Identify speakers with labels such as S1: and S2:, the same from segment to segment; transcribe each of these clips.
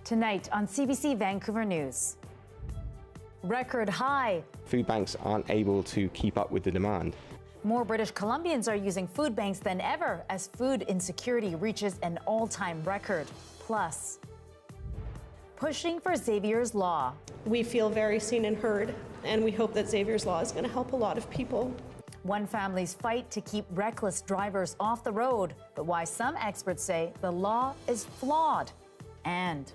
S1: Tonight on CBC Vancouver News. Record high.
S2: Food banks aren't able to keep up with the demand.
S1: More British Columbians are using food banks than ever as food insecurity reaches an all-time record. Plus, pushing for Xavier's law.
S3: We feel very seen and heard, and we hope that Xavier's law is going to help a lot of people.
S1: One family's fight to keep reckless drivers off the road, but why some experts say the law is flawed. And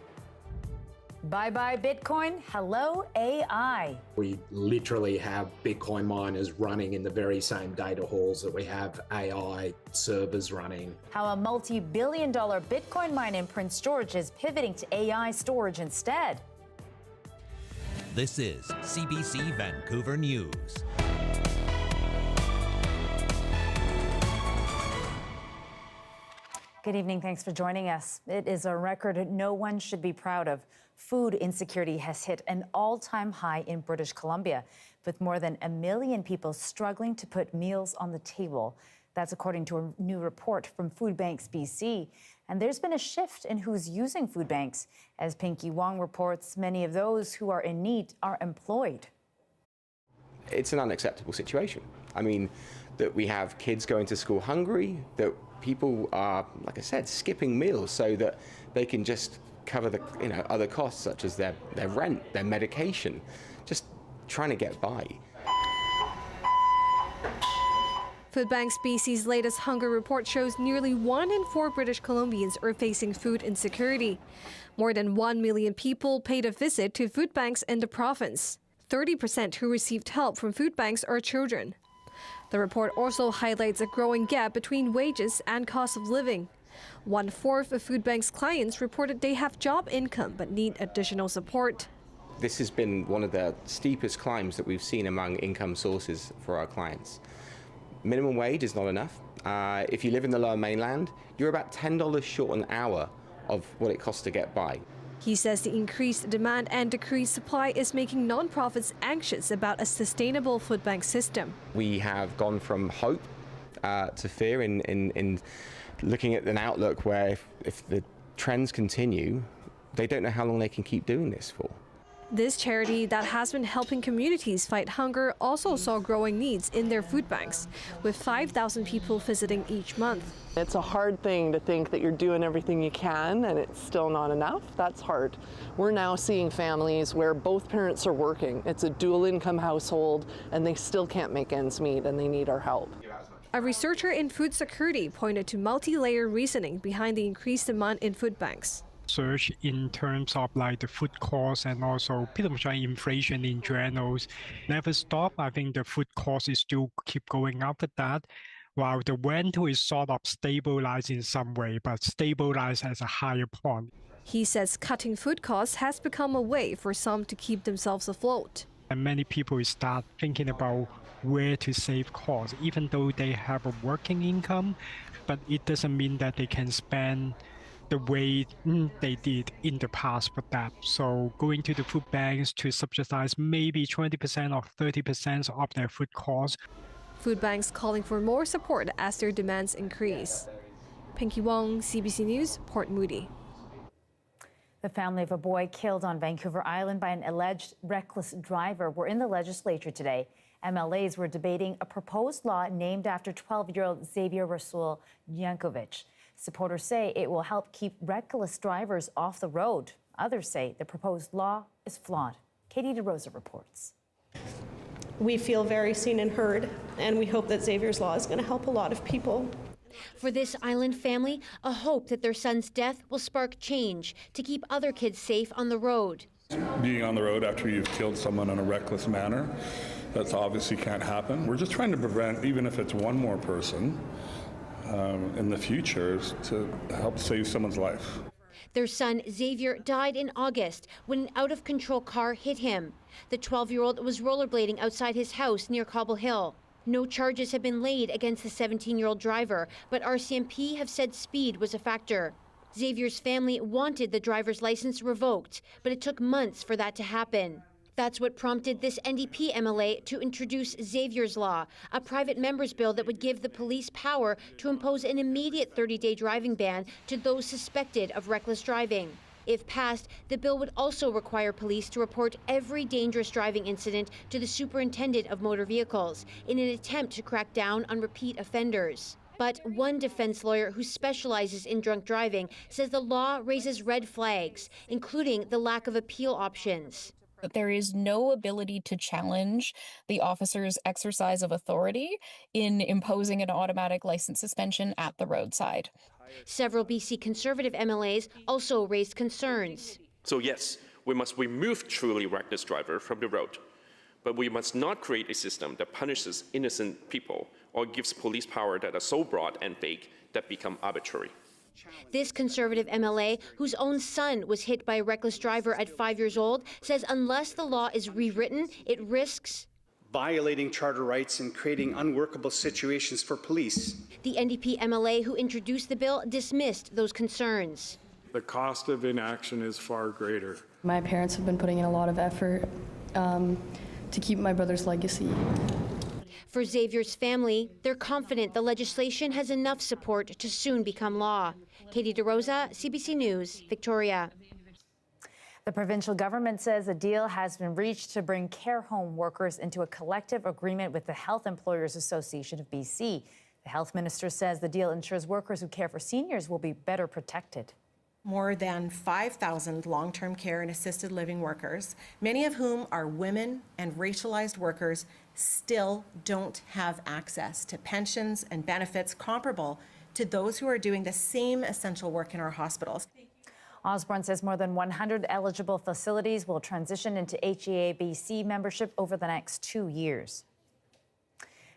S1: bye-bye Bitcoin, hello AI.
S4: We literally have Bitcoin miners running in the very same data halls that we have AI servers running.
S1: How a multi-billion-dollar Bitcoin mine in Prince George is pivoting to AI storage instead.
S5: This is CBC Vancouver News.
S1: Good evening, thanks for joining us. It is a record no one should be proud of. Food insecurity has hit an all-time high in British Columbia, with more than 1 million people struggling to put meals on the table. That's according to a new report from Food Banks BC. And there's been a shift in who's using food banks. As Lien Yeung reports, many of those who are in need are employed.
S2: It's an unacceptable situation. I mean, that we have kids going to school hungry, that people are, like I said, skipping meals so that they can just cover the other costs such as their rent, their medication, just trying to get by.
S6: Food Banks BC's latest hunger report shows nearly 1 in 4 British Columbians are facing food insecurity. More than 1 million people paid a visit to food banks in the province. 30% who received help from food banks are children. The report also highlights a growing gap between wages and cost of living. 1/4 of food banks' clients reported they have job income but need additional support.
S2: This has been one of the steepest climbs that we've seen among income sources for our clients. Minimum wage is not enough. If you live in the Lower Mainland, you're about $10 short an hour of what it costs to get by.
S6: He says the increased demand and decreased supply is making nonprofits anxious about a sustainable food bank system.
S2: We have gone from hope to fear in looking at an outlook where if the trends continue, they don't know how long they can keep doing this for.
S6: This charity that has been helping communities fight hunger also saw growing needs in their food banks, with 5,000 people visiting each month.
S7: It's a hard thing to think that you're doing everything you can and it's still not enough. That's hard. We're now seeing families where both parents are working. It's a dual income household and they still can't make ends meet and they need our help.
S6: A researcher in food security pointed to multi-layer reasoning behind the increased demand in food banks.
S8: Search in terms of like the food costs and also pretty much like inflation in general never stop. I think the food costs is still keep going up with that, while the rental is sort of stabilized in some way, but stabilized as a higher point.
S6: He says cutting food costs has become a way for some to keep themselves afloat.
S8: And many people start thinking about where to save costs, even though they have a working income, but it doesn't mean that they can spend the way they did in the past for that. So going to the food banks to subsidize maybe 20% or 30% of their food costs.
S6: Food banks calling for more support as their demands increase. Lien Yeung, CBC News, Port Moody.
S1: The family of a boy killed on Vancouver Island by an alleged reckless driver were in the legislature today. MLAs were debating a proposed law named after 12-year-old Xavier Yankovic. Supporters say it will help keep reckless drivers off the road. Others say the proposed law is flawed. Katie DeRosa reports.
S3: We feel very seen and heard, and we hope that Xavier's law is going to help a lot of people.
S9: For this island family, a hope that their son's death will spark change to keep other kids safe on the road.
S10: Being on the road after you've killed someone in a reckless manner, that's obviously can't happen. We're just trying to prevent, even if it's one more person, in the future to help save someone's life.
S9: Their son, Xavier, died in August when an out-of-control car hit him. The 12-year-old was rollerblading outside his house near Cobble Hill. No charges have been laid against the 17-year-old driver, but RCMP have said speed was a factor. Xavier's family wanted the driver's license revoked, but it took months for that to happen. That's what prompted this NDP MLA to introduce Xavier's Law, a private member's bill that would give the police power to impose an immediate 30-day driving ban to those suspected of reckless driving. If passed, the bill would also require police to report every dangerous driving incident to the Superintendent of Motor Vehicles in an attempt to crack down on repeat offenders. But one defense lawyer who specializes in drunk driving says the law raises red flags, including the lack of appeal options.
S11: There is no ability to challenge the officer's exercise of authority in imposing an automatic license suspension at the roadside.
S9: Several BC Conservative MLAs also raised concerns.
S12: So yes, we must remove truly reckless driver from the road, but we must not create a system that punishes innocent people or gives police power that are so broad and vague that become arbitrary.
S9: This Conservative MLA, whose own son was hit by a reckless driver at 5 years old, says unless the law is rewritten, it risks
S13: violating charter rights and creating unworkable situations for police.
S9: The NDP MLA who introduced the bill dismissed those concerns.
S14: The cost of inaction is far greater.
S15: My parents have been putting in a lot of effort to keep my brother's legacy.
S9: For Xavier's family, they're confident the legislation has enough support to soon become law. Katie DeRosa, CBC News, Victoria.
S1: The provincial government says a deal has been reached to bring care home workers into a collective agreement with the Health Employers Association of BC. The health minister says the deal ensures workers who care for seniors will be better protected.
S16: More than 5,000 long-term care and assisted living workers, many of whom are women and racialized workers, still don't have access to pensions and benefits comparable to those who are doing the same essential work in our hospitals.
S1: Osborne says more than 100 eligible facilities will transition into HEA-BC membership over the next 2 years.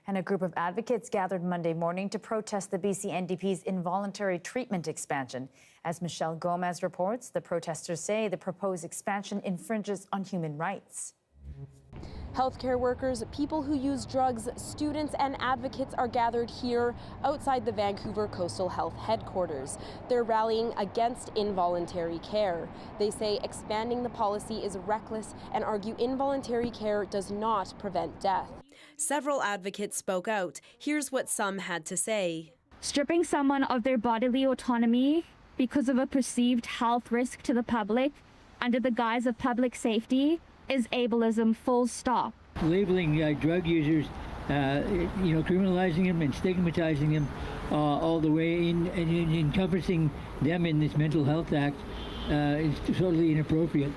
S1: And a group of advocates gathered Monday morning to protest the BC NDP's involuntary treatment expansion. As Michelle Gomez reports, the protesters say the proposed expansion infringes on human rights.
S17: Healthcare workers, people who use drugs, students and advocates are gathered here outside the Vancouver Coastal Health headquarters. They're rallying against involuntary care. They say expanding the policy is reckless and argue involuntary care does not prevent death.
S18: Several advocates spoke out. Here's what some had to say.
S19: Stripping someone of their bodily autonomy because of a perceived health risk to the public under the guise of public safety is ableism, full stop.
S20: Labeling drug users, criminalizing them and stigmatizing them all the way in and encompassing them in this Mental Health Act is totally inappropriate.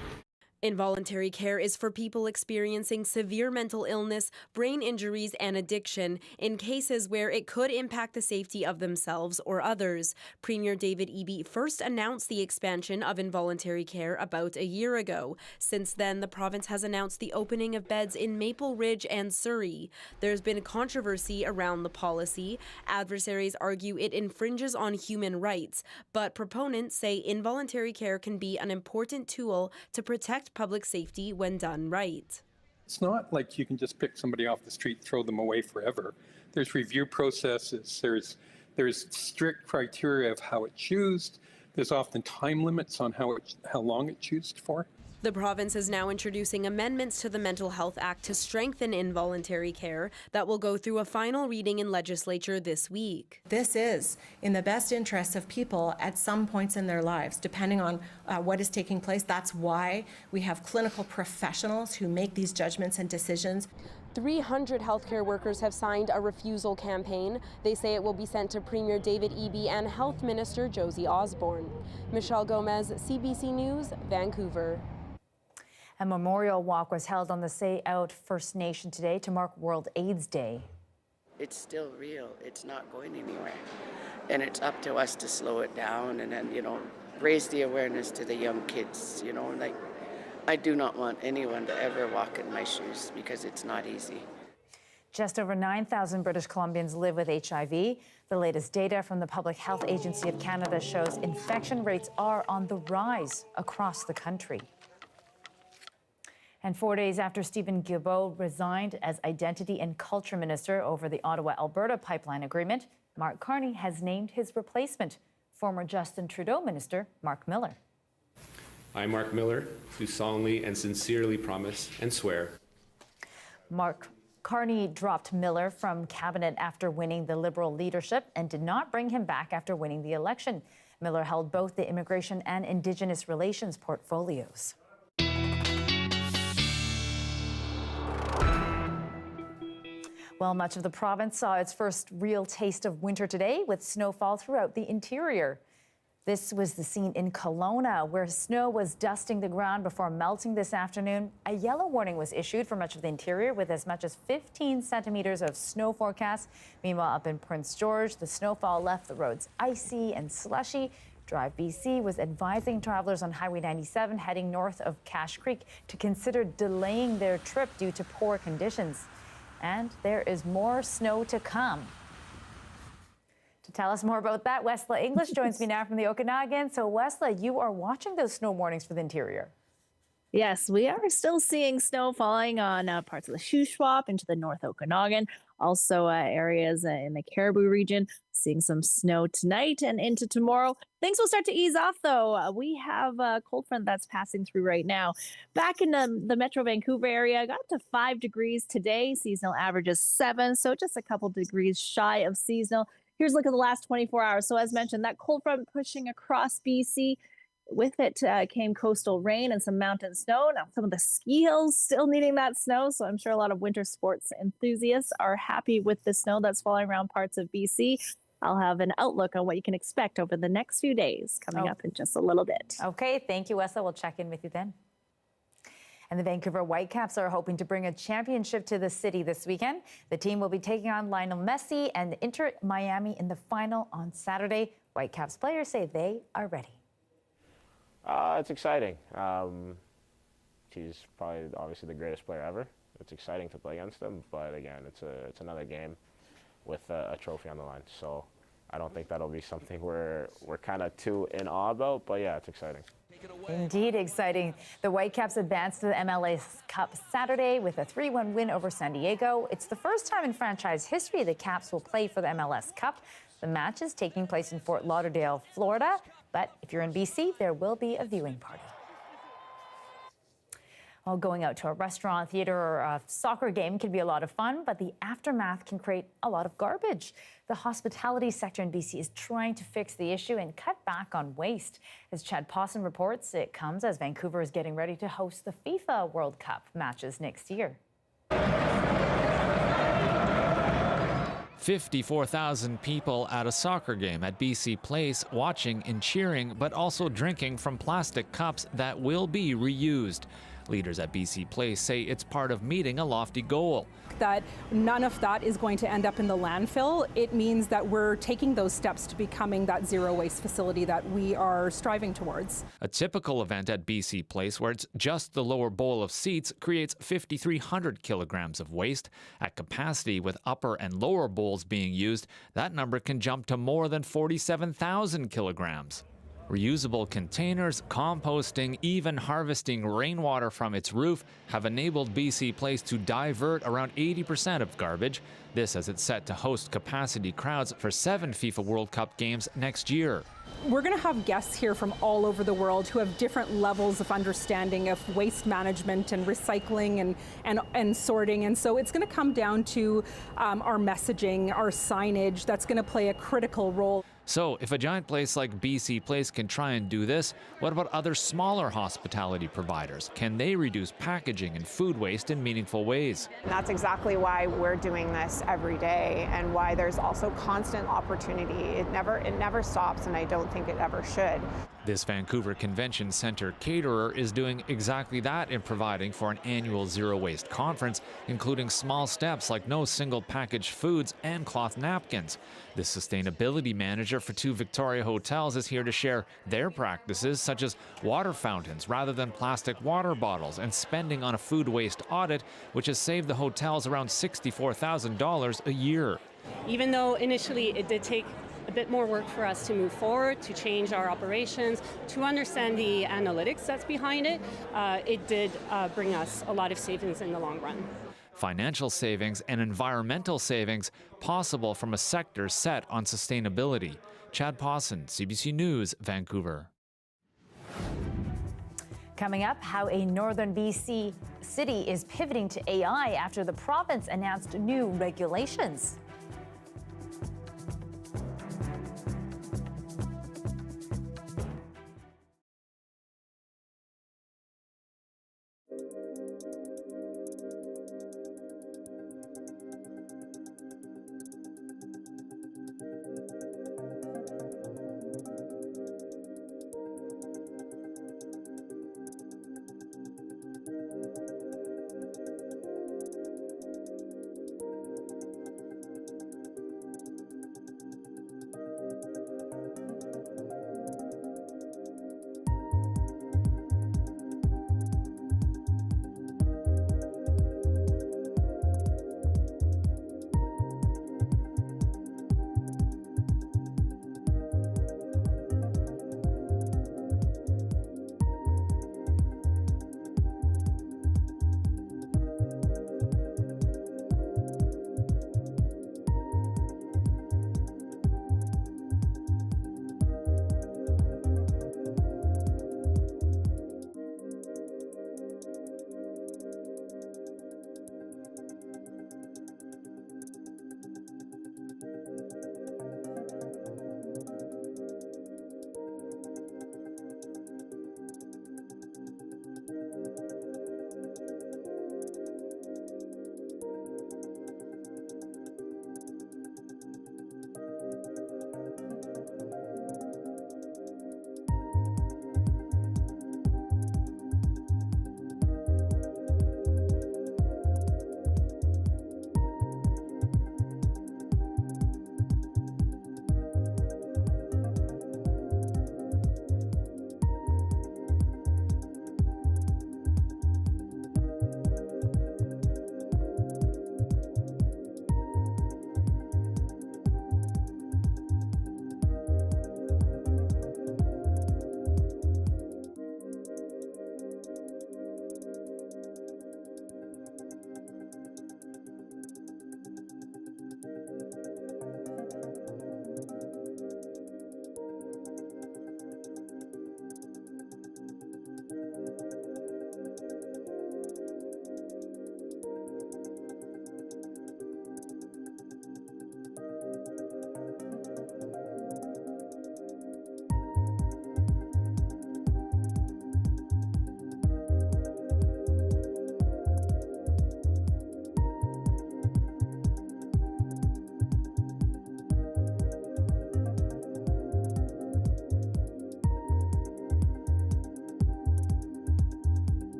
S18: Involuntary care is for people experiencing severe mental illness, brain injuries, and addiction in cases where it could impact the safety of themselves or others. Premier David Eby first announced the expansion of involuntary care about a year ago. Since then, the province has announced the opening of beds in Maple Ridge and Surrey. There's been controversy around the policy. Adversaries argue it infringes on human rights, but proponents say involuntary care can be an important tool to protect public safety when done right.
S21: It's not like you can just pick somebody off the street, throw them away forever. There's review processes, there's strict criteria of how it's used. There's often time limits on how long it's used for.
S18: The province is now introducing amendments to the Mental Health Act to strengthen involuntary care that will go through a final reading in legislature this week.
S16: This is in the best interest of people at some points in their lives, depending on what is taking place. That's why we have clinical professionals who make these judgments and decisions.
S17: 300 healthcare workers have signed a refusal campaign. They say it will be sent to Premier David Eby and Health Minister Josie Osborne. Michelle Gomez, CBC News, Vancouver.
S1: A memorial walk was held on the Say Out First Nation today to mark World AIDS Day.
S22: It's still real. It's not going anywhere. And it's up to us to slow it down and then, raise the awareness to the young kids. I do not want anyone to ever walk in my shoes because it's not easy.
S1: Just over 9,000 British Columbians live with HIV. The latest data from the Public Health Agency of Canada shows infection rates are on the rise across the country. And 4 days after Stephen Guilbeault resigned as Identity and Culture Minister over the Ottawa-Alberta pipeline agreement, Mark Carney has named his replacement, former Justin Trudeau Minister Mark Miller.
S23: I, Mark Miller, do solemnly and sincerely promise and swear.
S1: Mark Carney dropped Miller from cabinet after winning the Liberal leadership and did not bring him back after winning the election. Miller held both the immigration and Indigenous relations portfolios. Well, much of the province saw its first real taste of winter today with snowfall throughout the interior. This was the scene in Kelowna, where snow was dusting the ground before melting this afternoon. A yellow warning was issued for much of the interior, with as much as 15 centimeters of snow forecast. Meanwhile, up in Prince George, the snowfall left the roads icy and slushy. Drive BC was advising travelers on Highway 97 heading north of Cache Creek to consider delaying their trip due to poor conditions. And there is more snow to come. To tell us more about that, Wesla English joins me now from the Okanagan. So Wesla, you are watching those snow warnings for the interior.
S4: Yes, we are still seeing snow falling on parts of the Shuswap into the North Okanagan. Also areas in the Caribou region, seeing some snow tonight and into tomorrow. Things will start to ease off, though. We have a cold front that's passing through right now. Back in the Metro Vancouver area, got up to 5 degrees today. Seasonal average is 7, so just a couple degrees shy of seasonal. Here's a look at the last 24 hours. So as mentioned, that cold front pushing across BC. With it came coastal rain and some mountain snow. Now, some of the ski hills still needing that snow, so I'm sure a lot of winter sports enthusiasts are happy with the snow that's falling around parts of BC. I'll have an outlook on what you can expect over the next few days coming up in just a little bit.
S1: Okay, thank you, Wesla. We'll check in with you then. And the Vancouver Whitecaps are hoping to bring a championship to the city this weekend. The team will be taking on Lionel Messi and Inter Miami in the final on Saturday. Whitecaps players say they are ready.
S5: It's exciting. He's probably obviously the greatest player ever. It's exciting to play against him, but again, it's another game with a trophy on the line. So I don't think that'll be something we're kind of too in awe about, but yeah, it's exciting.
S1: Indeed exciting. The Whitecaps advanced to the MLS Cup Saturday with a 3-1 win over San Diego. It's the first time in franchise history the Caps will play for the MLS Cup. The match is taking place in Fort Lauderdale, Florida. But if you're in BC, there will be a viewing party. Well, going out to a restaurant, theater, or a soccer game can be a lot of fun, but the aftermath can create a lot of garbage. The hospitality sector in BC is trying to fix the issue and cut back on waste. As Chad Pawson reports, it comes as Vancouver is getting ready to host the FIFA World Cup matches next year.
S23: 54,000 people at a soccer game at BC Place, watching and cheering, but also drinking from plastic cups that will be reused. Leaders at BC Place say it's part of meeting a lofty goal.
S24: That none of that is going to end up in the landfill. It means that we're taking those steps to becoming that zero waste facility that we are striving towards.
S23: A typical event at BC Place, where it's just the lower bowl of seats, creates 5,300 kilograms of waste. At capacity, with upper and lower bowls being used, that number can jump to more than 47,000 kilograms. Reusable containers, composting, even harvesting rainwater from its roof have enabled BC Place to divert around 80% of garbage. This as it's set to host capacity crowds for 7 FIFA World Cup games next year.
S24: We're going to have guests here from all over the world who have different levels of understanding of waste management and recycling and sorting. And so it's going to come down to our messaging, our signage, that's going to play a critical role.
S23: So, if a giant place like BC Place can try and do this, what about other smaller hospitality providers? Can they reduce packaging and food waste in meaningful ways?
S25: And that's exactly why we're doing this every day, and why there's also constant opportunity. It never stops, and I don't think it ever should.
S23: This Vancouver Convention Centre caterer is doing exactly that in providing for an annual zero waste conference, including small steps like no single packaged foods and cloth napkins. The sustainability manager for 2 Victoria hotels is here to share their practices, such as water fountains rather than plastic water bottles, and spending on a food waste audit, which has saved the hotels around $64,000 a year.
S26: Even though initially it did take a bit more work for us to move forward, to change our operations, to understand the analytics that's behind it, it did bring us a lot of savings in the long run.
S23: Financial savings and environmental savings possible from a sector set on sustainability. Chad Pawson, CBC News, Vancouver.
S1: Coming up, how a northern BC city is pivoting to AI after the province announced new regulations.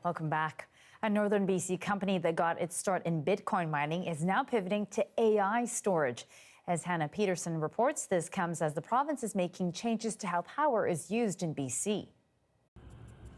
S1: Welcome back. A northern BC company that got its start in Bitcoin mining is now pivoting to AI storage. As Hannah Peterson reports, this comes as the province is making changes to how power is used in BC.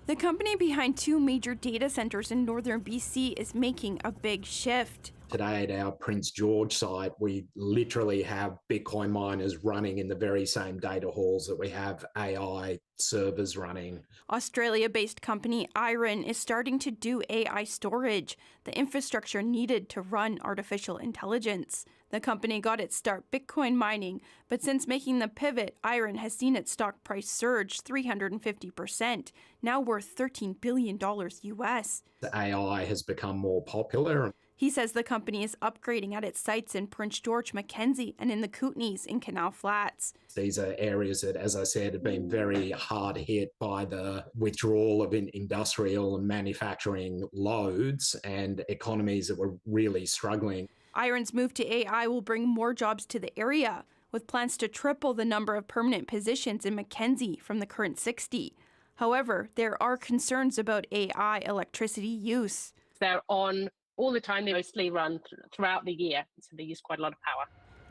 S2: The company behind two major data centers in northern BC is making a big shift.
S3: Today at our Prince George site, we literally have Bitcoin miners running in the very same data halls that we have AI servers running.
S2: Australia-based company Iron is starting to do AI storage, the infrastructure needed to run artificial intelligence. The company got its start Bitcoin mining, but since making the pivot, Iron has seen its stock price surge 350%, now worth $13 billion US.
S3: The AI has become more popular.
S2: He says the company is upgrading at its sites in Prince George, Mackenzie, and in the Kootenays in Canal Flats.
S3: These are areas that, as I said, have been very hard hit by the withdrawal of industrial and manufacturing loads and economies that were really struggling.
S2: Iron's move to AI will bring more jobs to the area. with plans to triple the number of permanent positions in Mackenzie from the current 60. However, there are concerns about AI electricity use.
S6: They're on all the time. They mostly run throughout the year, so they use quite a lot of power.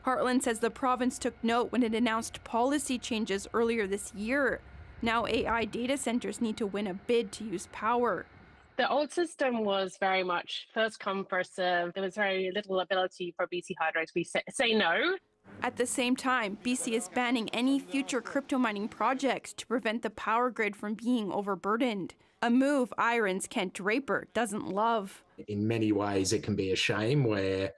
S2: Heartland says the province took note when it announced policy changes earlier this year. Now AI data centers need to win a bid to use power.
S6: The old system was very much first come, first served. There was very little ability for BC Hydro to say no.
S2: At the same time, BC is banning any future crypto mining projects to prevent the power grid from being overburdened. A move IREN's Kent Draper doesn't love.
S3: In many ways, it can be a shame where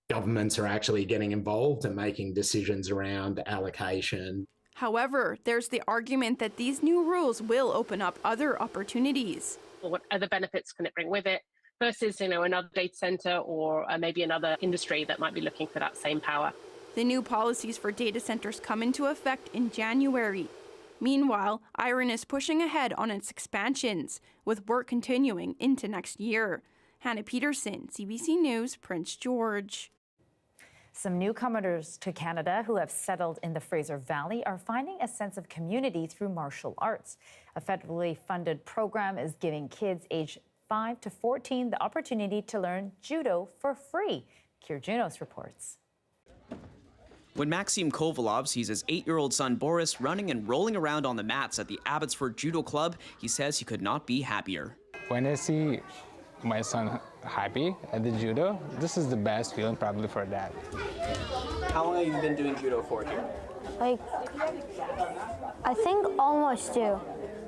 S3: governments are actually getting involved and making decisions around allocation.
S2: However, there's the argument that these new rules will open up other opportunities.
S6: What other benefits can it bring with it versus, another data center or maybe another industry that might be looking for that same power.
S2: The new policies for data centers come into effect in January. Meanwhile, IREN is pushing ahead on its expansions, with work continuing into next year. Hannah Peterson, CBC News, Prince George.
S1: Some newcomers to Canada who have settled in the Fraser Valley are finding a sense of community through martial arts. A federally funded program is giving kids aged 5 to 14 the opportunity to learn Judo for free. Kier Junos reports.
S7: When Maxim Kovalov sees his 8-year-old son Boris running and rolling around on the mats at the Abbotsford Judo Club, he says he could not be happier.
S8: When I see my son happy at the judo, this is the best feeling probably for a dad.
S7: How long have you been doing judo for here?
S10: Like, I think almost 2.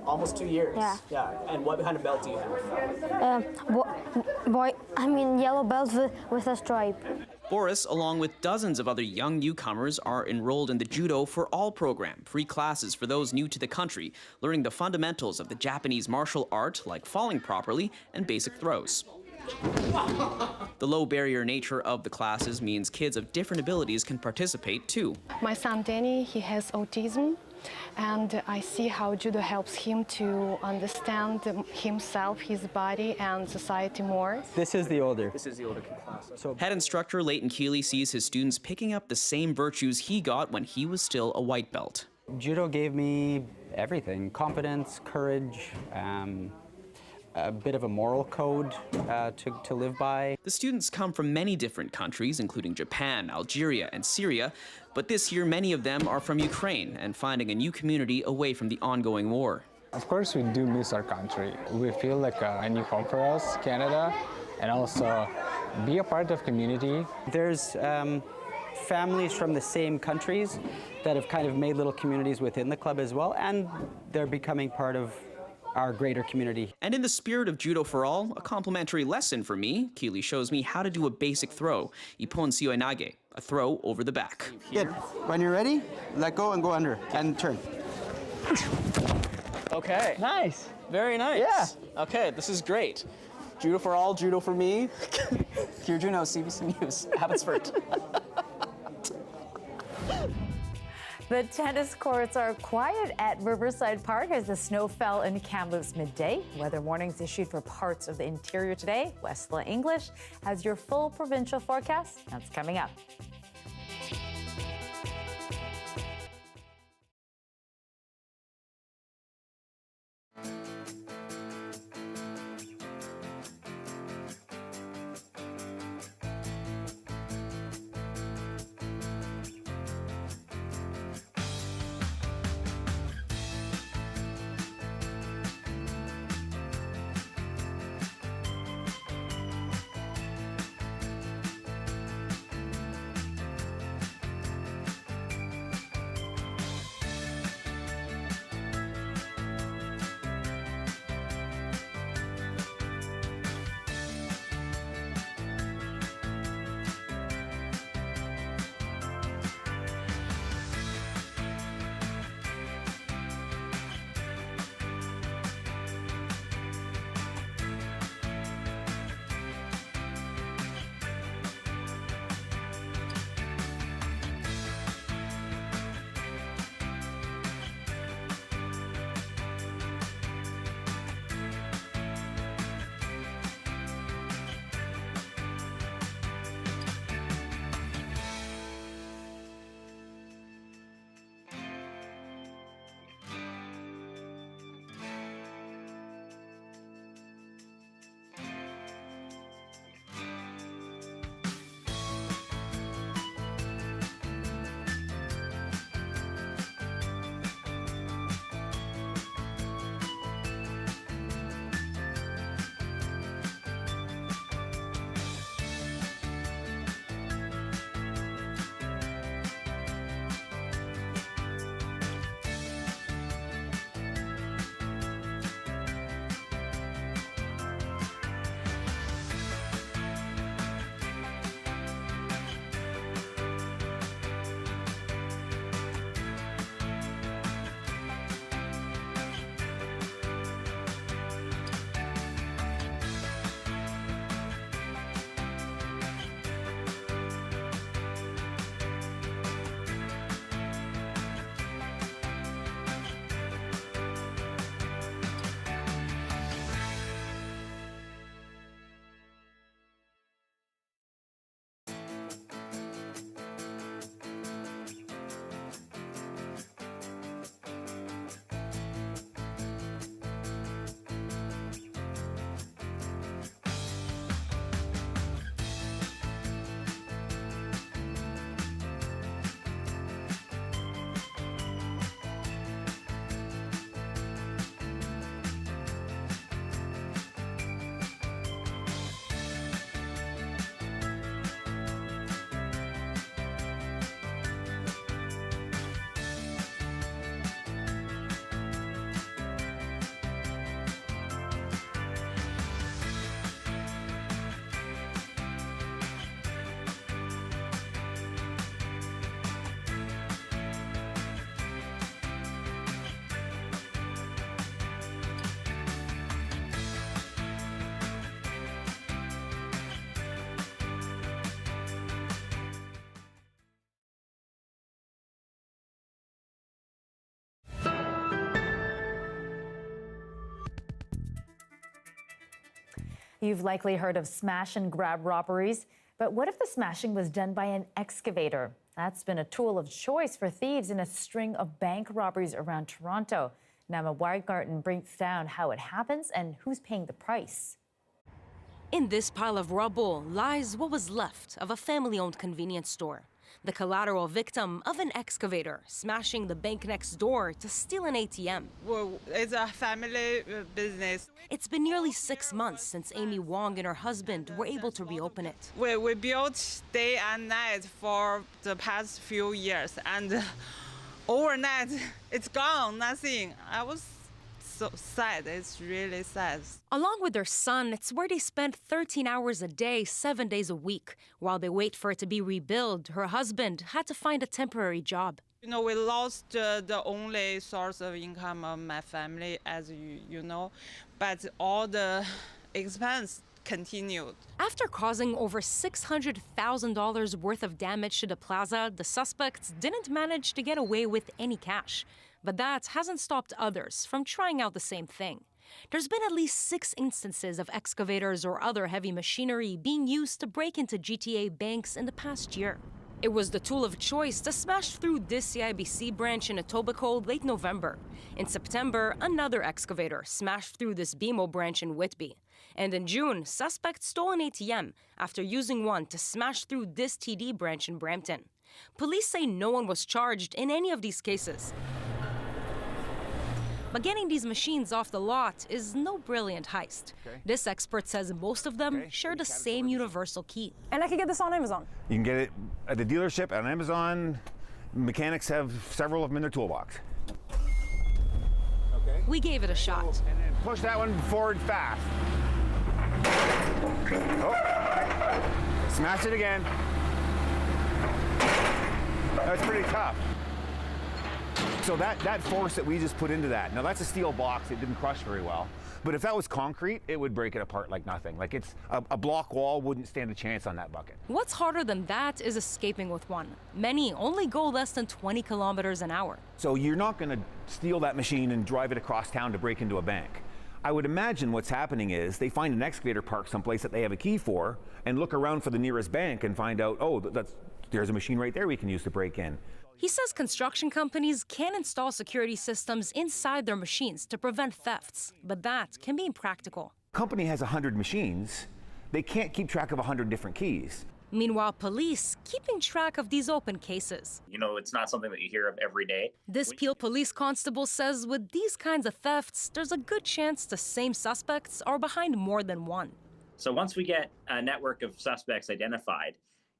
S7: Almost 2 years?
S10: Yeah.
S7: And what kind of belt do you have?
S10: Yellow belt with a stripe.
S7: Boris, along with dozens of other young newcomers, are enrolled in the Judo for All program, free classes for those new to the country, learning the fundamentals of the Japanese martial art, like falling properly and basic throws. The low barrier nature of the classes means kids of different abilities can participate too.
S11: My son Danny, he has autism, and I see how judo helps him to understand himself, his body, and society more.
S7: This is the older class. Head instructor Leighton Keeley sees his students picking up the same virtues he got when he was still a white belt.
S12: Judo gave me everything: confidence, courage, a bit of a moral code to live by.
S7: The students come from many different countries, including Japan, Algeria, and Syria, but this year many of them are from Ukraine and finding a new community away from the ongoing war.
S8: Of course, we do miss our country. We feel like a new home for us, Canada, and also be a part of community.
S12: There's families from the same countries that have kind of made little communities within the club as well, and they're becoming part of our greater community.
S7: And in the spirit of Judo for All, a complimentary lesson for me, Keeley shows me how to do a basic throw, Ippon Sioinage, a throw over the back.
S12: Good. When you're ready, let go and go under and turn.
S7: Okay.
S12: Nice.
S7: Very nice.
S12: Yeah.
S7: Okay, this is great. Judo for All, Judo for me.
S12: Kier Junos, CBC News, Abbotsford.
S1: The tennis courts are quiet at Riverside Park as the snow fell in Kamloops midday. Weather warnings issued for parts of the interior today. Westla English has your full provincial forecast. That's coming up. You've likely heard of smash and grab robberies, but what if the smashing was done by an excavator? That's been a tool of choice for thieves in a string of bank robberies around Toronto. Nama Weingarten breaks down how it happens and who's paying the price.
S9: In this pile of rubble lies what was left of a family-owned convenience store. The collateral victim of an excavator smashing the bank next door to steal an ATM.
S13: Well, it's a family business.
S9: It's been nearly 6 months since Amy Wong and her husband were able to reopen it.
S13: We built day and night for the past few years, and overnight it's gone, nothing. I was so sad. It's really sad.
S9: Along with their son, it's where they spend 13 hours a day, 7 days a week. While they wait for it to be rebuilt, her husband had to find a temporary job.
S13: You know, we lost the only source of income of my family, as you know, but all the expense continued.
S9: After causing over $600,000 worth of damage to the plaza, the suspects didn't manage to get away with any cash. But that hasn't stopped others from trying out the same thing. There's been at least 6 instances of excavators or other heavy machinery being used to break into GTA banks in the past year. It was the tool of choice to smash through this CIBC branch in Etobicoke late November. In September, another excavator smashed through this BMO branch in Whitby. And in June, suspects stole an ATM after using one to smash through this TD branch in Brampton. Police say no one was charged in any of these cases. But getting these machines off the lot is no brilliant heist. This expert says most of them share the same universal key.
S14: And I can get this on Amazon.
S15: You can get it at the dealership, on Amazon. Mechanics have several of them in their toolbox. Okay.
S9: We gave it a shot.
S15: And then push that one forward fast. Oh. Smash it again. That's pretty tough. So that force that we just put into that, now that's a steel box, it didn't crush very well. But if that was concrete, it would break it apart like nothing. Like it's a block wall wouldn't stand a chance on that bucket.
S9: What's harder than that is escaping with one. Many only go less than 20 kilometers an hour.
S15: So you're not gonna steal that machine and drive it across town to break into a bank. I would imagine what's happening is they find an excavator parked someplace that they have a key for and look around for the nearest bank and find out, oh, there's a machine right there we can use to break in.
S9: He says construction companies can install security systems inside their machines to prevent thefts, but that can be impractical.
S15: Company has 100 machines. They can't keep track of 100 different keys.
S9: Meanwhile, police keeping track of these open cases.
S19: You know, it's not something that you hear of every day.
S9: This Peel police constable says with these kinds of thefts, there's a good chance the same suspects are behind more than one.
S19: So once we get a network of suspects identified,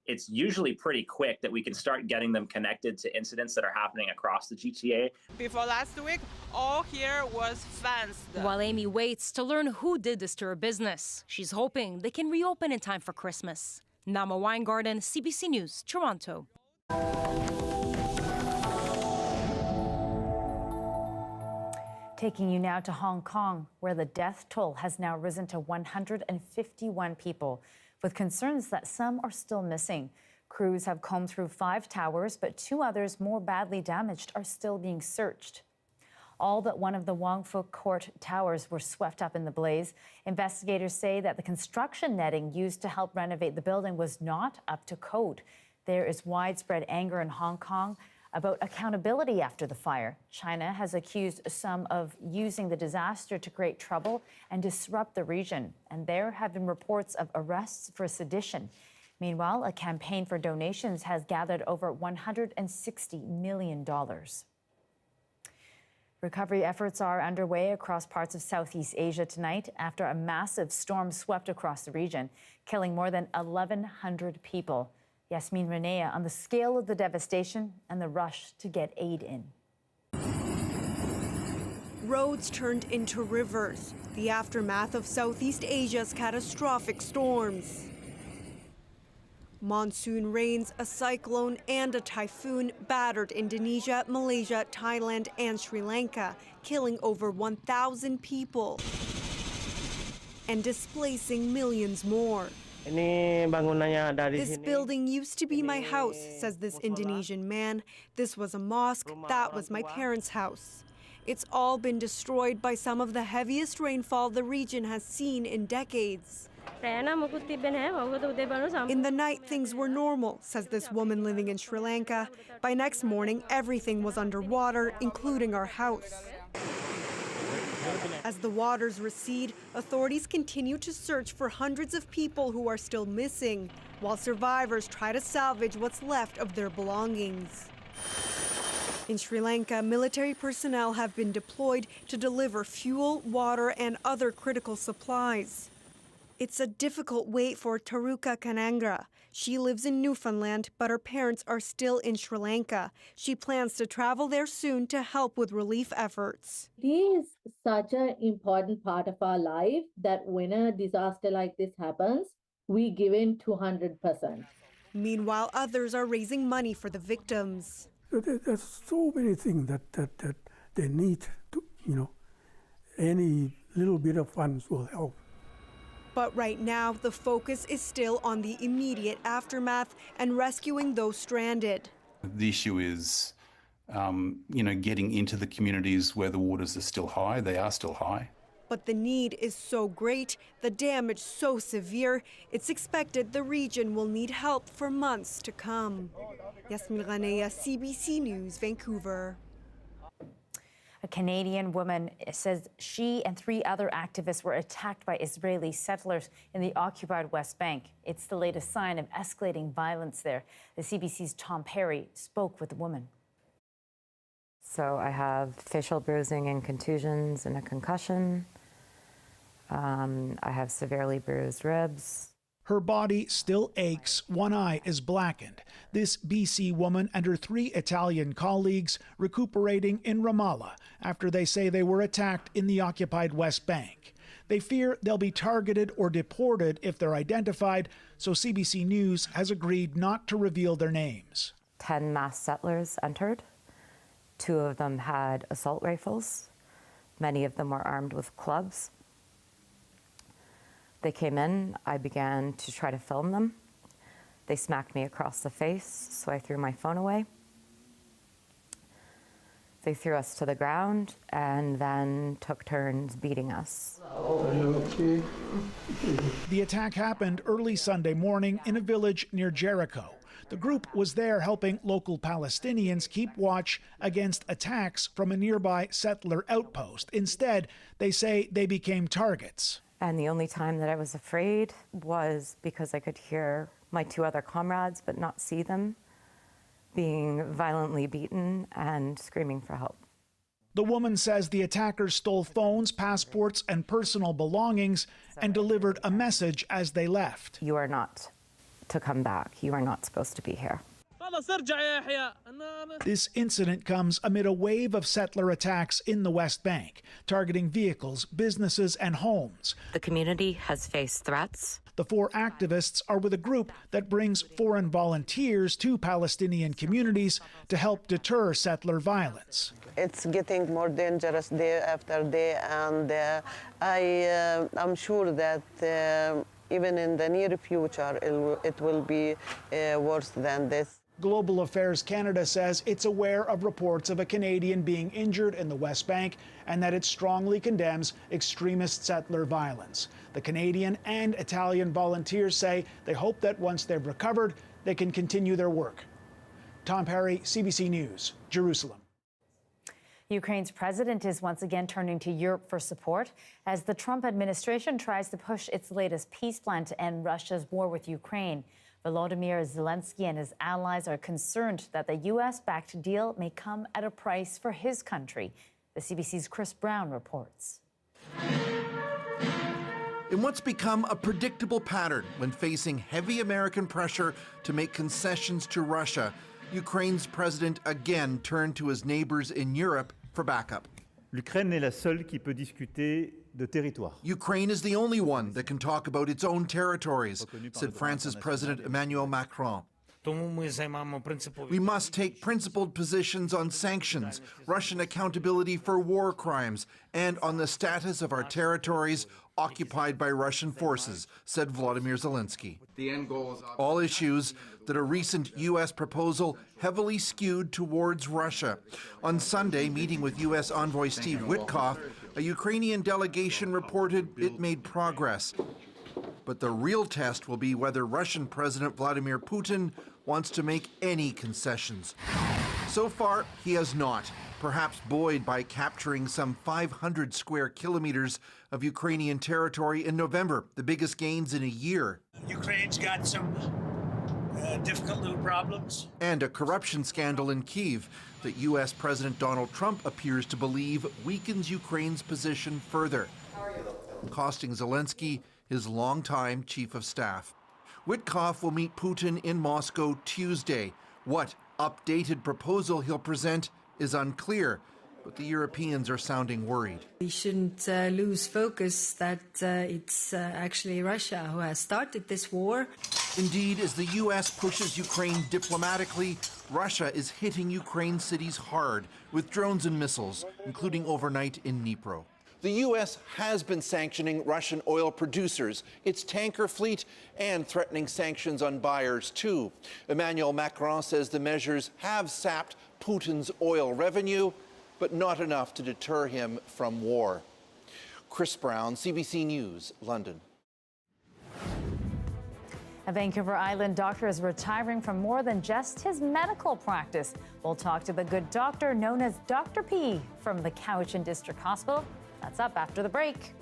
S19: it's usually pretty quick that we can start getting them connected to incidents that are happening across the GTA.
S13: Before last week, all here was fenced.
S9: While Amy waits to learn who did this to her business, she's hoping they can reopen in time for Christmas. Nama Weingarten, CBC News, Toronto.
S1: Taking you now to Hong Kong, where the death toll has now risen to 151 people, with concerns that some are still missing. Crews have combed through 5 towers, but 2 others more badly damaged are still being searched. All but one of the Wong Fuk Court towers were swept up in the blaze. Investigators say that the construction netting used to help renovate the building was not up to code. There is widespread anger in Hong Kong about accountability after the fire. China has accused some of using the disaster to create trouble and disrupt the region. And there have been reports of arrests for sedition. Meanwhile, a campaign for donations has gathered over $160 million. Recovery efforts are underway across parts of Southeast Asia tonight after a massive storm swept across the region, killing more than 1,100 people. Yasmin Renea on the scale of the devastation and the rush to get aid in.
S20: Roads turned into rivers, the aftermath of Southeast Asia's catastrophic storms. Monsoon rains, a cyclone, and a typhoon battered Indonesia, Malaysia, Thailand, and Sri Lanka, killing over 1,000 people and displacing millions more. This building used to be my house, says this Indonesian man. This was a mosque, that was my parents' house. It's all been destroyed by some of the heaviest rainfall the region has seen in decades. In the night, things were normal, says this woman living in Sri Lanka. By next morning, everything was underwater, including our house. As the waters recede, authorities continue to search for hundreds of people who are still missing, while survivors try to salvage what's left of their belongings. In Sri Lanka, military personnel have been deployed to deliver fuel, water, and other critical supplies. It's a difficult wait for Taruka Kanangra. She lives in Newfoundland, but her parents are still in Sri Lanka. She plans to travel there soon to help with relief efforts.
S14: It is such an important part of our life that when a disaster like this happens, we give in 200%.
S20: Meanwhile, others are raising money for the victims.
S16: There's so many things that they need to, any little bit of funds will help.
S20: But right now, the focus is still on the immediate aftermath and rescuing those stranded.
S17: The issue is, getting into the communities where the waters are still high. They are still high.
S20: But the need is so great, the damage so severe, it's expected the region will need help for months to come. Yasmin Ghaneya, CBC News, Vancouver.
S1: A Canadian woman says she and 3 other activists were attacked by Israeli settlers in the occupied West Bank. It's the latest sign of escalating violence there. The CBC's Tom Perry spoke with the woman.
S18: So I have facial bruising and contusions and a concussion. I have severely bruised ribs.
S21: Her body still aches, one eye is blackened. This BC woman and her 3 Italian colleagues recuperating in Ramallah after they say they were attacked in the occupied West Bank. They fear they'll be targeted or deported if they're identified, so CBC News has agreed not to reveal their names.
S18: 10 masked settlers entered. 2 of them had assault rifles. Many of them were armed with clubs. They came in, I began to try to film them. They smacked me across the face, so I threw my phone away. They threw us to the ground and then took turns beating us.
S21: The attack happened early Sunday morning in a village near Jericho. The group was there helping local Palestinians keep watch against attacks from a nearby settler outpost. Instead, they say they became targets.
S18: And the only time that I was afraid was because I could hear my 2 other comrades but not see them being violently beaten and screaming for help.
S21: The woman says the attackers stole phones, passports, and personal belongings and delivered a message as they left.
S18: You are not to come back. You are not supposed to be here.
S21: This incident comes amid a wave of settler attacks in the West Bank, targeting vehicles, businesses, and homes.
S18: The community has faced threats.
S21: The 4 activists are with a group that brings foreign volunteers to Palestinian communities to help deter settler violence.
S22: It's getting more dangerous day after day, and I'm sure that even in the near future, it will be worse than this.
S21: Global Affairs Canada says it's aware of reports of a Canadian being injured in the West Bank and that it strongly condemns extremist settler violence. The Canadian and Italian volunteers say they hope that once they've recovered, they can continue their work. Tom Perry, CBC News, Jerusalem.
S1: Ukraine's president is once again turning to Europe for support as the Trump administration tries to push its latest peace plan to end Russia's war with Ukraine. Volodymyr Zelensky and his allies are concerned that the U.S.-backed deal may come at a price for his country. The CBC's Chris Brown reports.
S27: In what's become a predictable pattern when facing heavy American pressure to make concessions to Russia, Ukraine's president again turned to his neighbors in Europe for backup.
S28: L'Ukraine est la seule qui peut discuter de territoire.
S27: Ukraine is the only one that can talk about its own territories, said France's President Emmanuel Macron. We must take principled positions on sanctions, Russian accountability for war crimes, and on the status of our territories occupied by Russian forces, said Volodymyr Zelensky. All issues that a recent U.S. proposal heavily skewed towards Russia. On Sunday, meeting with U.S. envoy Steve Witkoff, a Ukrainian delegation reported it made progress. But the real test will be whether Russian President Vladimir Putin wants to make any concessions. So far, he has not, perhaps buoyed by capturing some 500 square kilometers of Ukrainian territory in November, the biggest gains in a year.
S3: Ukraine's got some difficult little problems.
S27: And a corruption scandal in Kyiv that U.S. President Donald Trump appears to believe weakens Ukraine's position further, costing Zelensky his longtime chief of staff. Witkoff will meet Putin in Moscow Tuesday. What updated proposal he'll present is unclear, but the Europeans are sounding worried.
S4: We shouldn't lose focus that it's actually Russia who has started this war.
S27: Indeed, as the U.S. pushes Ukraine diplomatically, Russia is hitting Ukraine cities hard with drones and missiles, including overnight in Dnipro. The U.S. has been sanctioning Russian oil producers, its tanker fleet, and threatening sanctions on buyers, too. Emmanuel Macron says the measures have sapped Putin's oil revenue, but not enough to deter him from war. Chris Brown, CBC News, London.
S1: A Vancouver Island doctor is retiring from more than just his medical practice. We'll talk to the good doctor known as Dr. P from the Cowichan District Hospital. That's up after the break.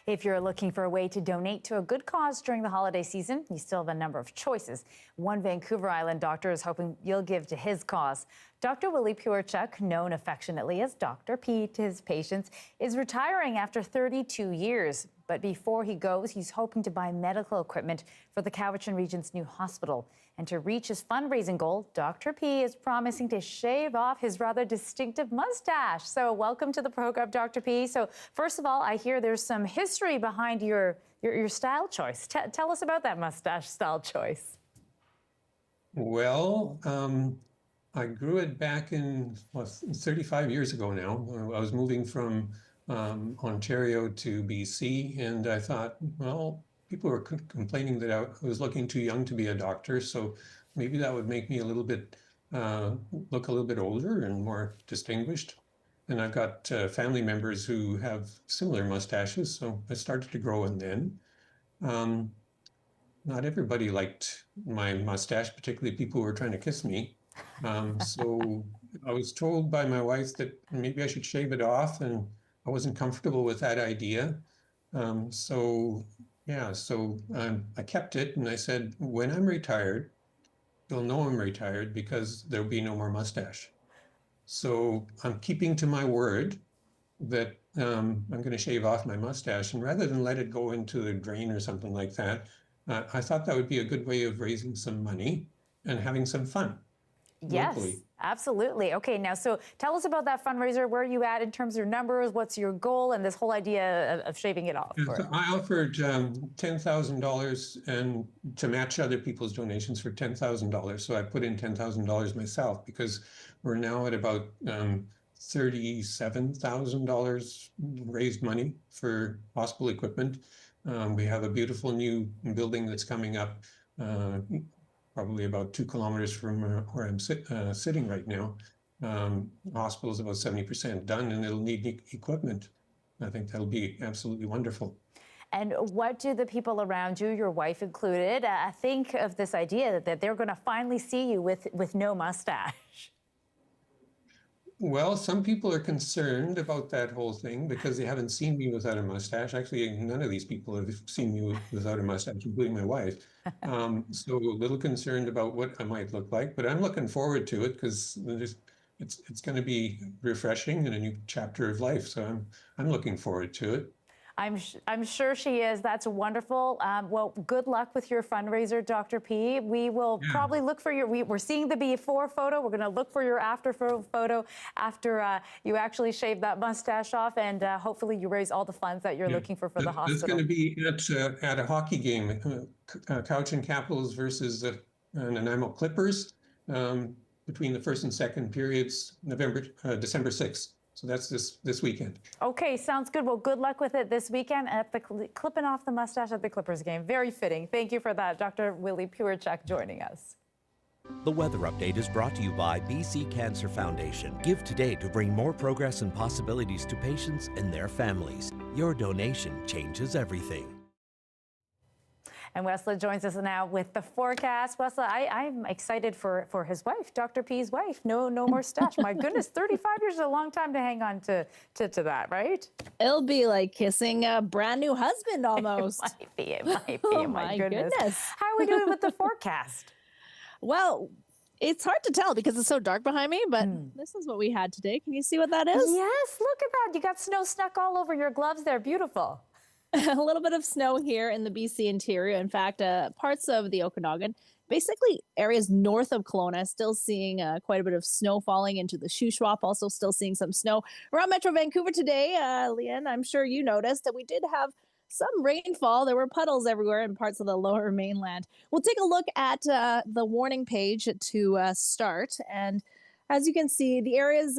S1: If you're looking for a way to donate to a good cause during the holiday season, you still have a number of choices. One Vancouver Island doctor is hoping you'll give to his cause. Dr. Willie Purchuk, known affectionately as Dr. P to his patients, is retiring after 32 years. But before he goes, he's hoping to buy medical equipment for the Cowichan Region's new hospital. And to reach his fundraising goal, Dr. P is promising to shave off his rather distinctive mustache. So welcome to the program, Dr. P. So first of all, I hear there's some history behind your style choice. Tell us about that mustache style choice.
S2: Well, I grew it back in 35 years ago now. I was moving from Ontario to BC, and I thought, well, people were complaining that I was looking too young to be a doctor, so maybe that would make me a little bit look a little bit older and more distinguished. And I've got family members who have similar mustaches, so I started to grow one then. Not everybody liked my mustache, particularly people who were trying to kiss me. So I was told by my wife that maybe I should shave it off, and I wasn't comfortable with that idea. I kept it, and I said, when I'm retired, you'll know I'm retired because there'll be no more mustache. So I'm keeping to my word that I'm going to shave off my mustache, and rather than let it go into the drain or something like that, I thought that would be a good way of raising some money and having some fun.
S1: Yes,
S2: locally.
S1: Absolutely. Okay, now, so tell us about that fundraiser. Where are you at in terms of your numbers? What's your goal? And this whole idea of shaving it off.
S2: So I offered $10,000 and to match other people's donations for $10,000. So I put in $10,000 myself because we're now at about $37,000 raised money for hospital equipment. We have a beautiful new building that's coming up probably about 2 kilometers from where I'm sitting right now. The hospital's about 70% done, and it'll need equipment. I think that'll be absolutely wonderful.
S1: And what do the people around you, your wife included, think of this idea that they're going to finally see you with no mustache?
S2: Well, some people are concerned about that whole thing because they haven't seen me without a mustache. Actually, none of these people have seen me without a mustache, including my wife. So a little concerned about what I might look like, but I'm looking forward to it because it's going to be refreshing and a new chapter of life. So I'm looking forward to it.
S1: I'm sure she is. That's wonderful. Well, good luck with your fundraiser, Dr. P. We will probably look for we're seeing the before photo. We're going to look for your after photo after you actually shave that mustache off, and hopefully you raise all the funds that you're looking for the hospital.
S2: It's going to be at a hockey game, Cowichan Capitals versus Nanaimo Clippers, between the first and second periods, December 6th. So that's this weekend.
S1: Okay, sounds good. Well, good luck with it this weekend at the clipping off the mustache at the Clippers game. Very fitting. Thank you for that, Dr. Willie Purchuk joining us.
S5: The weather update is brought to you by BC Cancer Foundation. Give today to bring more progress and possibilities to patients and their families. Your donation changes everything.
S1: And Wesla joins us now with the forecast. Wesla, I'm excited for his wife, Dr. P's wife. No more stash. My goodness, 35 years is a long time to hang on to that, right?
S6: It'll be like kissing a brand new husband almost.
S1: It might be. Oh my goodness. How are we doing with the forecast?
S6: Well, it's hard to tell because it's so dark behind me, but this is what we had today. Can you see what that is?
S1: Yes, look at that. You got snow stuck all over your gloves there. Beautiful.
S6: A little bit of snow here in the BC interior. In fact, parts of the Okanagan, basically areas north of Kelowna, still seeing quite a bit of snow falling into the Shuswap. Also still seeing some snow around Metro Vancouver today. Lien, I'm sure you noticed that we did have some rainfall. There were puddles everywhere in parts of the lower mainland. We'll take a look at the warning page to start. And as you can see, the areas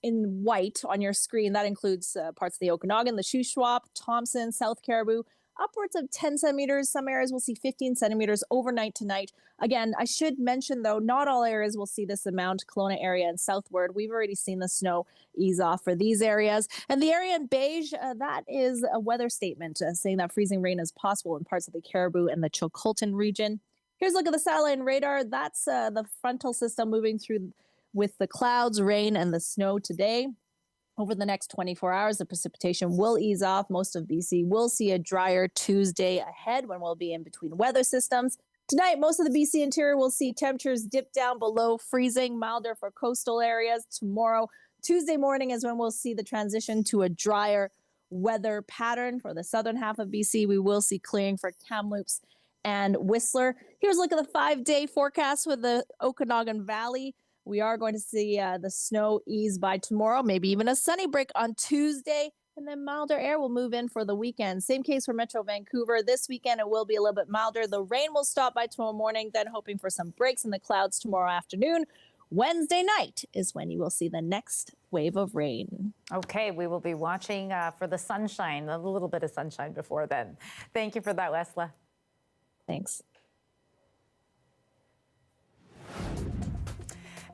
S6: in white on your screen, that includes parts of the Okanagan, the Shuswap, Thompson, South Caribou, upwards of 10 centimeters. Some areas will see 15 centimeters overnight tonight. Again, I should mention, though, not all areas will see this amount. Kelowna area and southward, we've already seen the snow ease off for these areas. And the area in beige, that is a weather statement saying that freezing rain is possible in parts of the Caribou and the Chilcotin region. Here's a look at the satellite and radar. That's the frontal system moving through with the clouds, rain, and the snow today. Over the next 24 hours, the precipitation will ease off. Most of BC will see a drier Tuesday ahead when we'll be in between weather systems. Tonight, most of the BC interior will see temperatures dip down below freezing, milder for coastal areas. Tomorrow, Tuesday morning is when we'll see the transition to a drier weather pattern. For the southern half of BC, we will see clearing for Kamloops and Whistler. Here's a look at the 5-day forecast for the Okanagan Valley. We are going to see the snow ease by tomorrow, maybe even a sunny break on Tuesday, and then milder air will move in for the weekend. Same case for Metro Vancouver. This weekend, it will be a little bit milder. The rain will stop by tomorrow morning, then hoping for some breaks in the clouds tomorrow afternoon. Wednesday night is when you will see the next wave of rain.
S1: Okay, we will be watching for the sunshine, a little bit of sunshine before then. Thank you for that, Wesla.
S6: Thanks.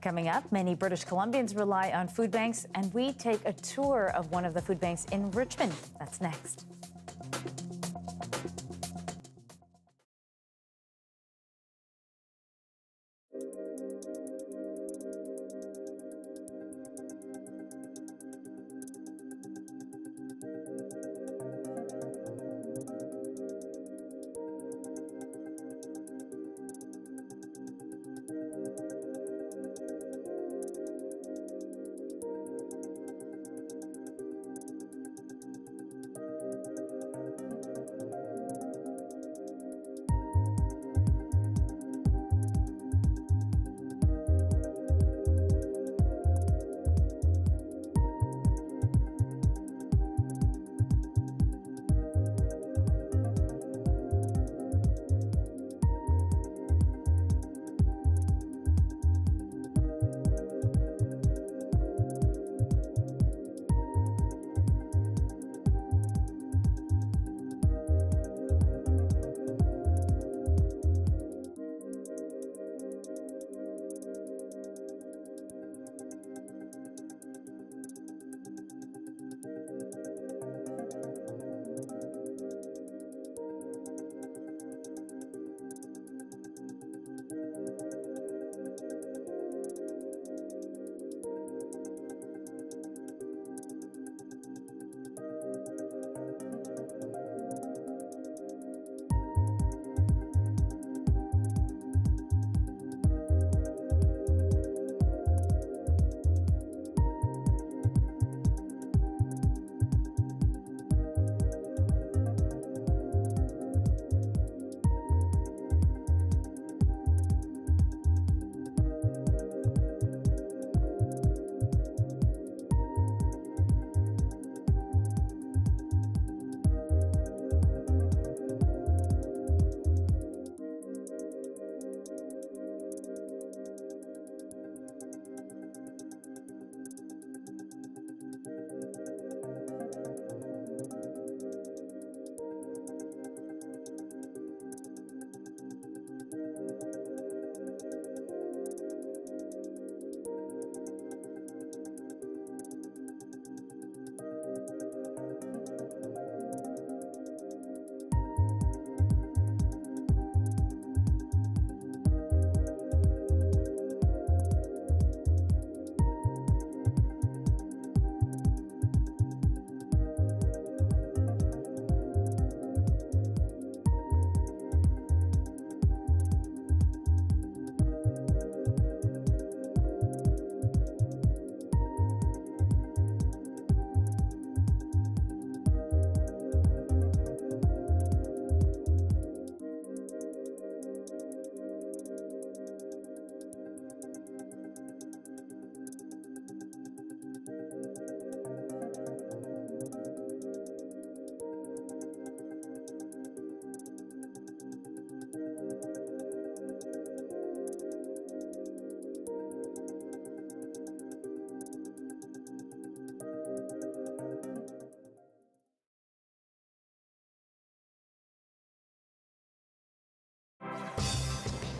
S1: Coming up, many British Columbians rely on food banks, and we take a tour of one of the food banks in Richmond. That's next.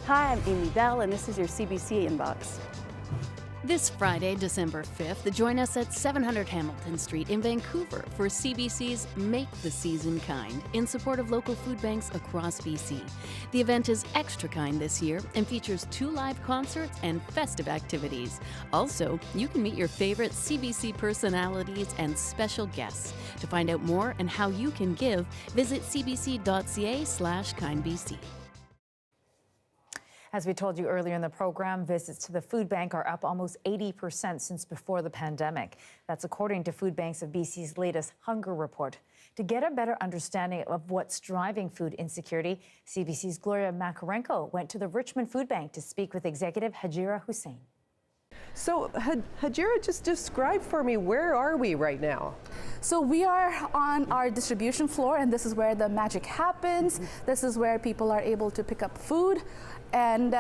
S7: Hi, I'm Amy Bell, and this is your CBC Inbox. This Friday, December 5th, join us at 700 Hamilton Street in Vancouver for CBC's Make the Season Kind in support of local food banks across BC. The event is extra kind this year and features 2 live concerts and festive activities. Also, you can meet your favorite CBC personalities and special guests. To find out more and how you can give, visit cbc.ca/kindbc.
S1: As we told you earlier in the program, visits to the food bank are up almost 80% since before the pandemic. That's according to Food Banks of BC's latest hunger report. To get a better understanding of what's driving food insecurity, CBC's Gloria Makarenko went to the Richmond Food Bank to speak with Executive Xavier Hussein.
S8: So, Hajira, just describe for me, where are we right now?
S10: So we are on our distribution floor, and this is where the magic happens. This is where people are able to pick up food. And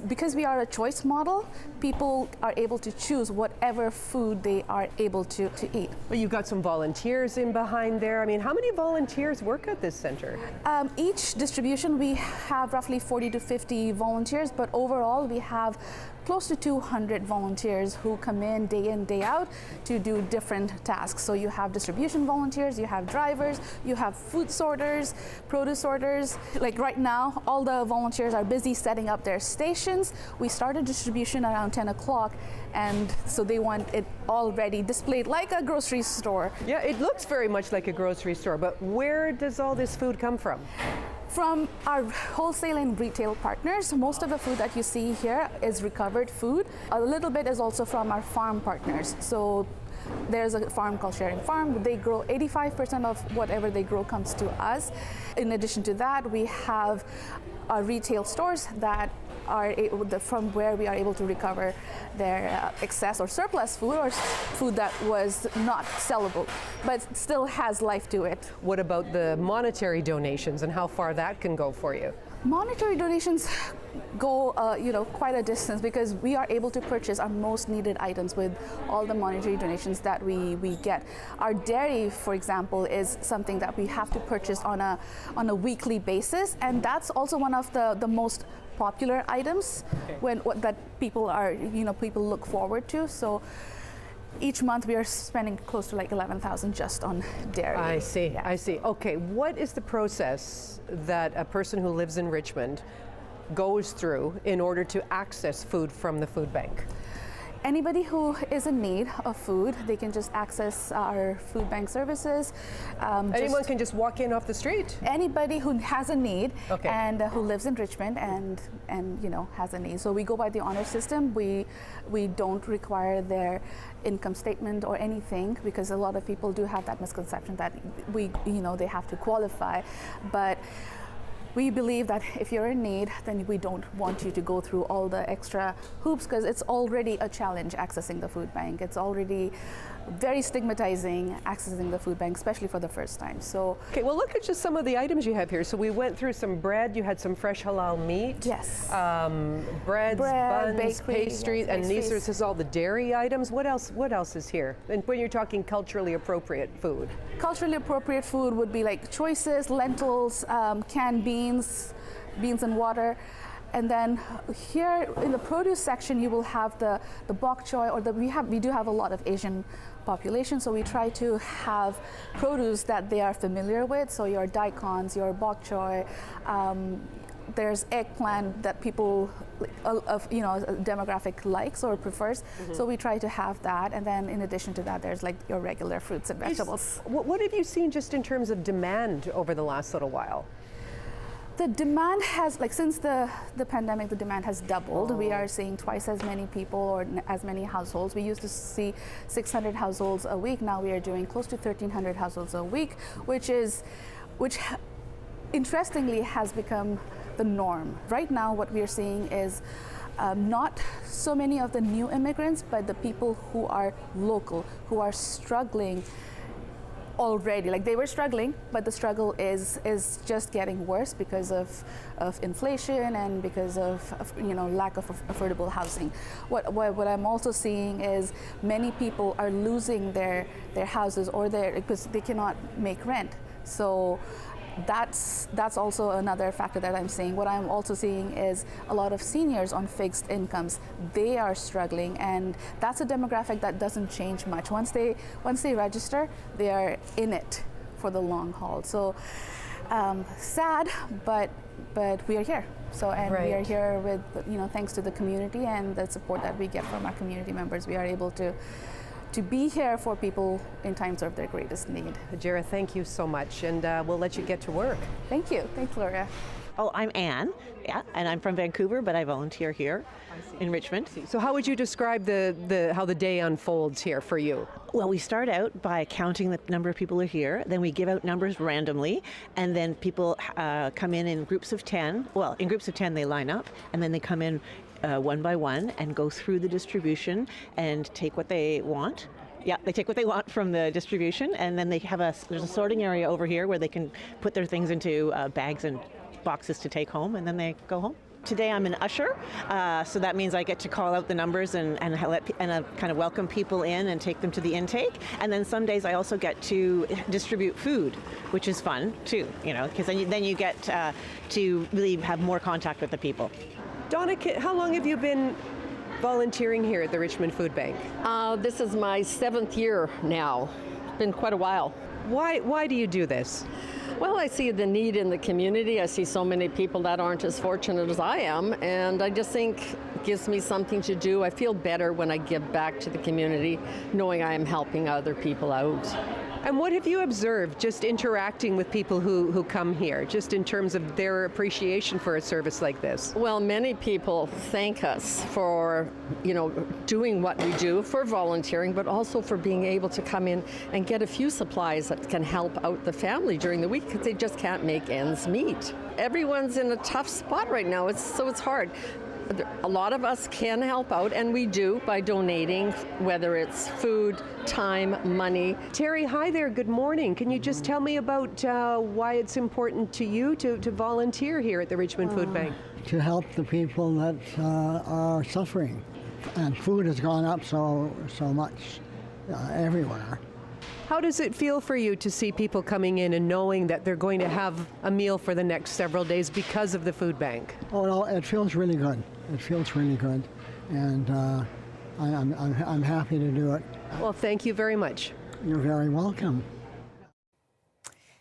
S10: because we are a choice model, people are able to choose whatever food they are able to eat.
S8: Well, you've got some volunteers in behind there. I mean, how many volunteers work at this center?
S10: Each distribution, we have roughly 40 to 50 volunteers, but overall we have close to 200 volunteers who come in, day out to do different tasks. So you have distribution volunteers, you have drivers, you have food sorters, produce sorters. Like right now, all the volunteers are busy setting up their stations. We started distribution around 10 o'clock, and so they want it already displayed like a grocery store.
S8: Yeah, it looks very much like a grocery store, but where does all this food come from?
S10: From our wholesale and retail partners. Most of the food that you see here is recovered food. A little bit is also from our farm partners. So there's a farm called Sharing Farm. They grow 85% of whatever they grow comes to us. In addition to that, we have our retail stores that are from where we are able to recover their excess or surplus food or food that was not sellable, but still has life to it.
S8: What about the monetary donations and how far that can go for you?
S10: Monetary donations go, quite a distance because we are able to purchase our most needed items with all the monetary donations that we get. Our dairy, for example, is something that we have to purchase on a weekly basis, and that's also one of the most popular items that people look forward to. So each month we are spending close to like 11,000 just on dairy.
S8: I see,
S10: yeah.
S8: I see. Okay, what is the process that a person who lives in Richmond goes through in order to access food from the food bank?
S10: Anybody who is in need of food, they can just access our food bank services.
S8: Anyone can just walk in off the street?
S10: Anybody who has a need,
S8: okay,
S10: and who lives in Richmond and has a need. So we go by the honor system. We don't require their income statement or anything because a lot of people do have that misconception that they have to qualify, but we believe that if you're in need, then we don't want you to go through all the extra hoops because it's already a challenge accessing the food bank. It's already very stigmatizing accessing the food bank, especially for the first time. So,
S8: okay, well, look at just some of the items you have here. So we went through some bread. You had some fresh halal meat.
S10: Yes.
S8: Bread, buns,
S10: bakery,
S8: pastries,
S10: yes,
S8: and this
S10: pastries.
S8: is all the dairy items. What else is here? And when you're talking culturally appropriate food?
S10: Culturally appropriate food would be like choices, lentils, canned beans and water. And then here in the produce section, you will have the bok choy, or we do have a lot of Asian population, so we try to have produce that they are familiar with. So your daikons, your bok choy, there's eggplant that people demographic likes or prefers. Mm-hmm. So we try to have that, and then in addition to that, there's like your regular fruits and vegetables.
S8: What have you seen just in terms of demand over the last little while?
S10: The demand has, since the pandemic, the demand has doubled. We are seeing twice as many people or as many households. We used to see 600 households a week. Now we are doing close to 1,300 households a week, which interestingly has become the norm. Right now, what we are seeing is not so many of the new immigrants, but the people who are local, who are struggling already. Like they were struggling, but the struggle is just getting worse because of inflation and because of lack of affordable housing. What I'm also seeing is many people are losing their houses or because they cannot make rent. So that's also another factor that I'm seeing. What I'm also seeing is a lot of seniors on fixed incomes. They are struggling, and that's a demographic that doesn't change much. Once they register, they are in it for the long haul. So sad, but we are here. So, and we are here with, thanks to the community and the support that we get from our community members, we are able to be here for people in times of their greatest need.
S8: Jara, thank you so much, and we'll let you get to work.
S10: Thank you. Thanks, Gloria.
S11: Oh, I'm Anne, and I'm from Vancouver, but I volunteer here in Richmond.
S8: So how would you describe how the day unfolds here for you?
S11: Well, we start out by counting the number of people who are here, then we give out numbers randomly, and then people come in groups of 10. Well, in groups of 10 they line up, and then they come in one by one and go through the distribution and take what they want. Yeah, they take what they want from the distribution, and then they have there's a sorting area over here where they can put their things into bags and boxes to take home, and then they go home. Today I'm an usher, so that means I get to call out the numbers and kind of welcome people in and take them to the intake. And then some days I also get to distribute food, which is fun too, because then you get to really have more contact with the people.
S8: Donna, how long have you been volunteering here at the Richmond Food Bank?
S12: This is my 7th year now. It's been quite a while.
S8: Why do you do this?
S12: Well, I see the need in the community. I see so many people that aren't as fortunate as I am, and I just think it gives me something to do. I feel better when I give back to the community, knowing I am helping other people out.
S8: And what have you observed just interacting with people who come here, just in terms of their appreciation for a service like this?
S12: Well, many people thank us for, doing what we do, for volunteering, but also for being able to come in and get a few supplies that can help out the family during the week because they just can't make ends meet. Everyone's in a tough spot right now, so it's hard. A lot of us can help out, and we do by donating, whether it's food, time, money.
S8: Terry, hi there, good morning. Can you just tell me about why it's important to you to volunteer here at the Richmond Food Bank?
S15: To help the people that are suffering. And food has gone up so much everywhere.
S8: How does it feel for you to see people coming in and knowing that they're going to have a meal for the next several days because of the food bank?
S15: Oh, no, it feels really good. It feels really good, and I'm happy to do it.
S8: Well, thank you very much.
S15: You're very welcome.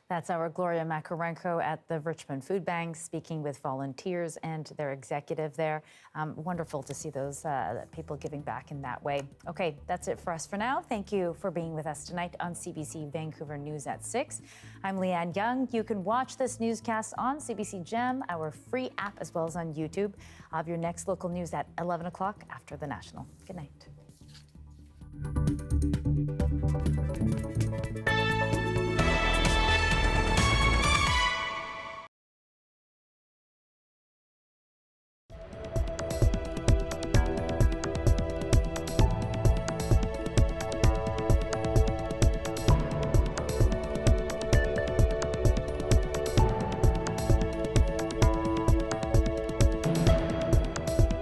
S1: That's our Gloria Makarenko at the Richmond Food Bank speaking with volunteers and their executive there. Wonderful to see those people giving back in that way. Okay, that's it for us for now. Thank you for being with us tonight on CBC Vancouver News at 6. I'm Lien Yeung. You can watch this newscast on CBC Gem, our free app, as well as on YouTube. I'll have your next local news at 11 o'clock after the National. Good night.